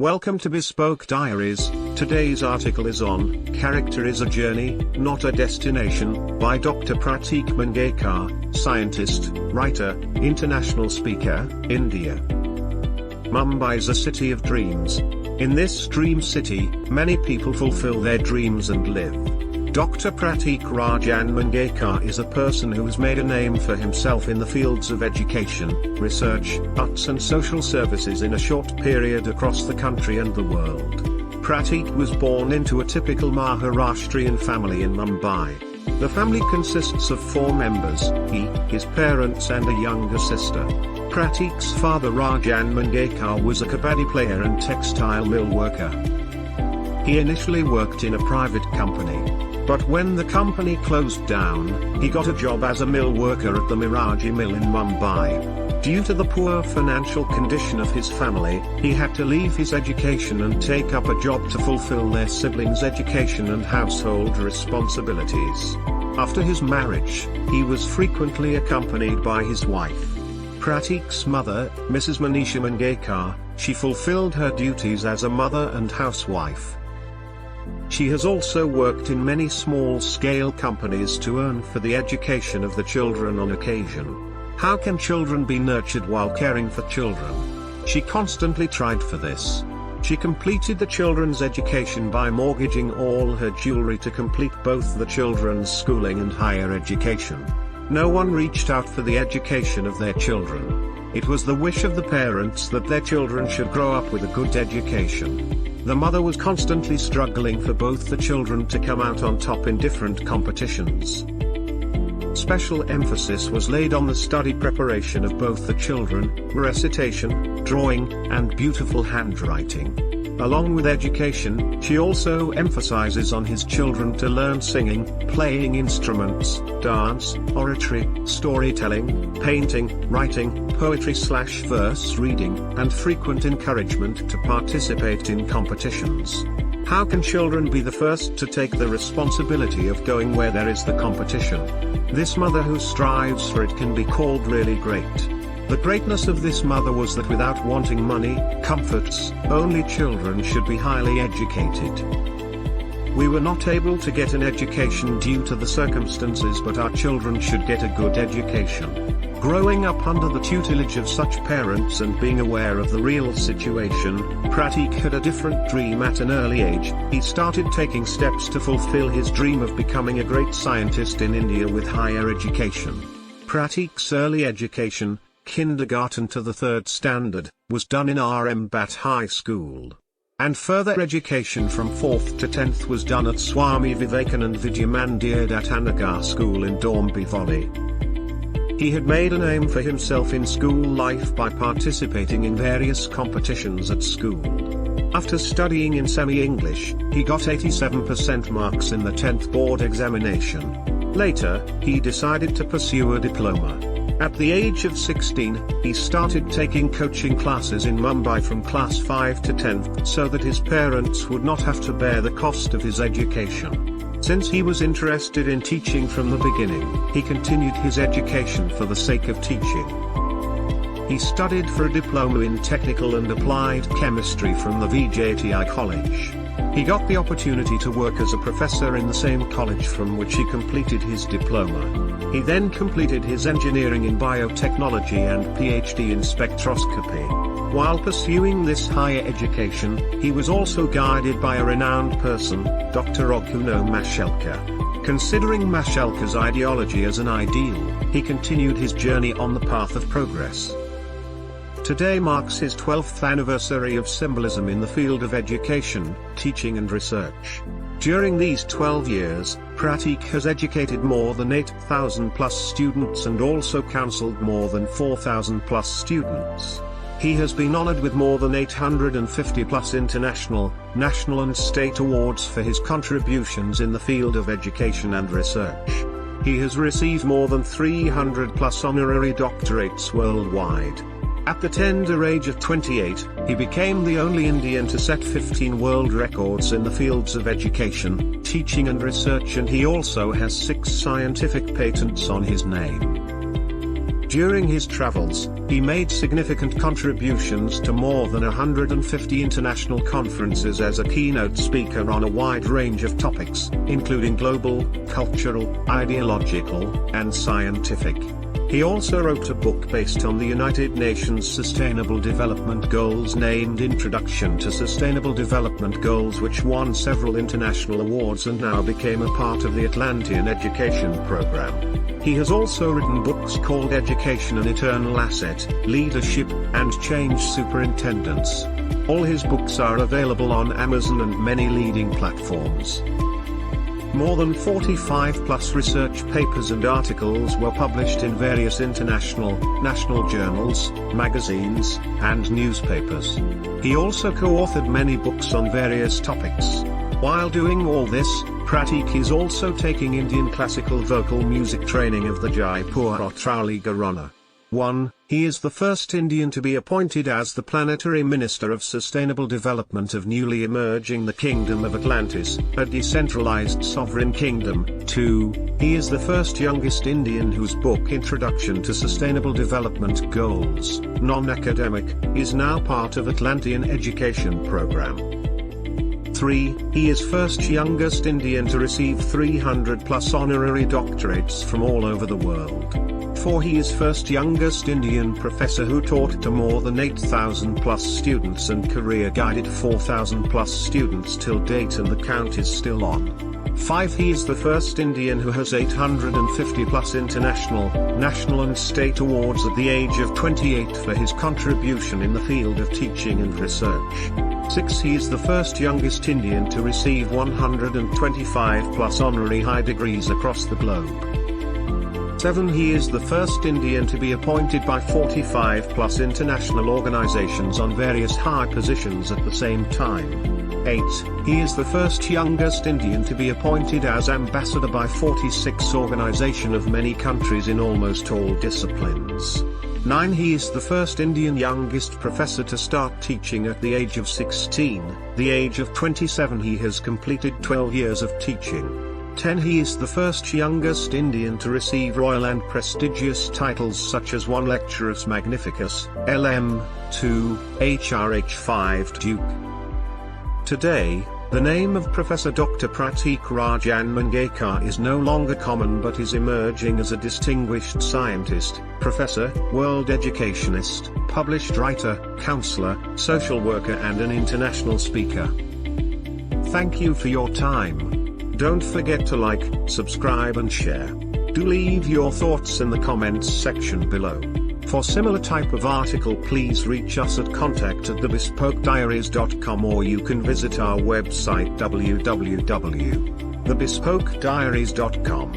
Welcome to Bespoke Diaries. Today's article is on Character is a Journey, Not a Destination, by Dr. Pratik Mungekar, scientist, writer, international speaker, India. Mumbai is a city of dreams. In this dream city, many people fulfill their dreams and live. Dr. Pratik Rajan Mungekar is a person who has made a name for himself in the fields of education, research, arts and social services in a short period across the country and the world. Pratik was born into a typical Maharashtrian family in Mumbai. The family consists of 4 members, he, his parents and a younger sister. Pratik's father Rajan Mungekar was a kabaddi player and textile mill worker. He initially worked in a private company. But when the company closed down, he got a job as a mill worker at the Miraji mill in Mumbai. Due to the poor financial condition of his family, he had to leave his education and take up a job to fulfill their siblings' education and household responsibilities. After his marriage, he was frequently accompanied by his wife. Pratik's mother, Mrs. Manisha Mungekar, she fulfilled her duties as a mother and housewife. She has also worked in many small-scale companies to earn for the education of the children on occasion. How can children be nurtured while caring for children? She constantly tried for this. She completed the children's education by mortgaging all her jewelry to complete both the children's schooling and higher education. No one reached out for the education of their children. It was the wish of the parents that their children should grow up with a good education. The mother was constantly struggling for both the children to come out on top in different competitions. Special emphasis was laid on the study preparation of both the children, recitation, drawing, and beautiful handwriting. Along with education, she also emphasizes on his children to learn singing, playing instruments, dance, oratory, storytelling, painting, writing, poetry/verse reading, and frequent encouragement to participate in competitions. How can children be the first to take the responsibility of going where there is the competition? This mother who strives for it can be called really great. The greatness of this mother was that without wanting money, comforts, only children should be highly educated. We were not able to get an education due to the circumstances, but our children should get a good education. Growing up under the tutelage of such parents and being aware of the real situation, Pratik had a different dream at an early age. He started taking steps to fulfill his dream of becoming a great scientist in India with higher education. Pratik's early education, kindergarten to the 3rd standard, was done in RM Bhat High School. And further education from 4th to 10th was done at Swami Vivekanand Vidya Mandir Datanagar School in Dombivli. He had made a name for himself in school life by participating in various competitions at school. After studying in semi-English, he got 87% marks in the 10th board examination. Later, he decided to pursue a diploma. At the age of 16, he started taking coaching classes in Mumbai from class 5 to 10th so that his parents would not have to bear the cost of his education. Since he was interested in teaching from the beginning, he continued his education for the sake of teaching. He studied for a diploma in technical and applied chemistry from the VJTI college. He got the opportunity to work as a professor in the same college from which he completed his diploma. He then completed his engineering in biotechnology and PhD in spectroscopy. While pursuing this higher education, he was also guided by a renowned person, Dr. Raghunath Mashelkar. Considering Mashelkar's ideology as an ideal, he continued his journey on the path of progress. Today marks his 12th anniversary of symbolism in the field of education, teaching and research. During these 12 years, Pratik has educated more than 8,000 plus students and also counseled more than 4,000 plus students. He has been honored with more than 850 plus international, national and state awards for his contributions in the field of education and research. He has received more than 300 plus honorary doctorates worldwide. At the tender age of 28, he became the only Indian to set 15 world records in the fields of education, teaching and research, and he also has 6 scientific patents on his name. During his travels, he made significant contributions to more than 150 international conferences as a keynote speaker on a wide range of topics, including global, cultural, ideological, and scientific. He also wrote a book based on the United Nations Sustainable Development Goals named Introduction to Sustainable Development Goals, which won several international awards and now became a part of the Atlantean education program. He has also written books called Education: An Eternal Asset, Leadership, and Change Superintendence. All his books are available on Amazon and many leading platforms. More than 45+ research papers and articles were published in various international, national journals, magazines, and newspapers. He also co-authored many books on various topics. While doing all this, Pratik is also taking Indian classical vocal music training of the Jaipur Otrali Gharana. 1. He is the first Indian to be appointed as the Planetary Minister of Sustainable Development of newly emerging the Kingdom of Atlantis, a decentralized sovereign kingdom. 2. He is the first youngest Indian whose book Introduction to Sustainable Development Goals, non-academic, is now part of Atlantean education program. 3. He is first youngest Indian to receive 300+ honorary doctorates from all over the world. 4. He is first youngest Indian professor who taught to more than 8,000+ students and career-guided 4,000+ students till date, and the count is still on. 5. He is the first Indian who has 850+ international, national and state awards at the age of 28 for his contribution in the field of teaching and research. 6. He is the first youngest Indian to receive 125+ honorary high degrees across the globe. 7. He is the first Indian to be appointed by 45+ international organizations on various high positions at the same time. 8. He is the first youngest Indian to be appointed as ambassador by 46 organizations of many countries in almost all disciplines. 9. He is the first Indian youngest professor to start teaching at the age of 16, the age of 27 he has completed 12 years of teaching. 10. He is the first youngest Indian to receive royal and prestigious titles such as 1 Lecturus Magnificus, LM, 2, HRH 5 Duke. Today, the name of Professor Dr. Pratik Rajan Mungekar is no longer common but is emerging as a distinguished scientist, professor, world educationist, published writer, counselor, social worker and an international speaker. Thank you for your time. Don't forget to like, subscribe and share. Do leave your thoughts in the comments section below. For similar type of article please reach us at contact@thebespokediaries.com, or you can visit our website www.thebespokediaries.com.